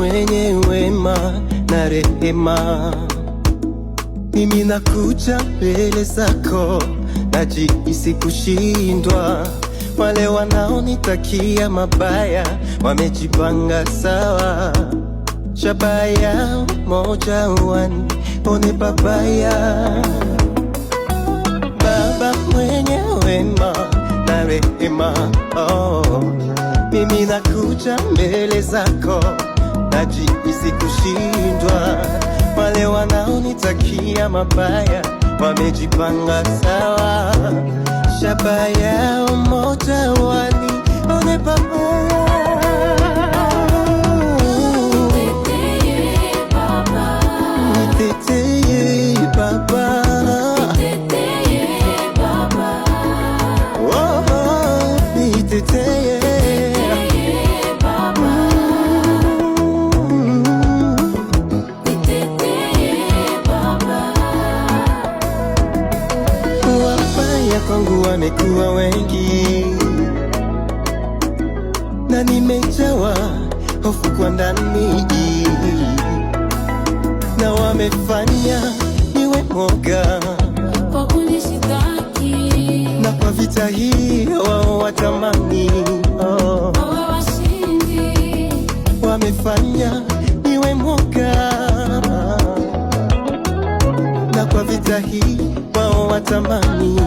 mwenye wema na rehema, mimi nakuja mbele zako, najihisi kushindwa. Wale wanaonitakia mabaya wamejipanga sawa, shabaha yao moja, wanione babaya. Baba mwenye wema na rehema, mimi nakuja mbele zako, najihisi kushindwa. Wale wanaonitakia mabaya wamejipanga sawa, shabaha yao moja, wanione babaya. Niteteye Baba, niteteye wabaya kwangu wamekuwa wengi, na nimejawa hofu kwa ndani, na wamefanya niwe mwoga kwa kunishitaki, na kwa vita hii wao watamani wawe washindi. wamefanya niwe mwoga, na kwa vita hii wao watamani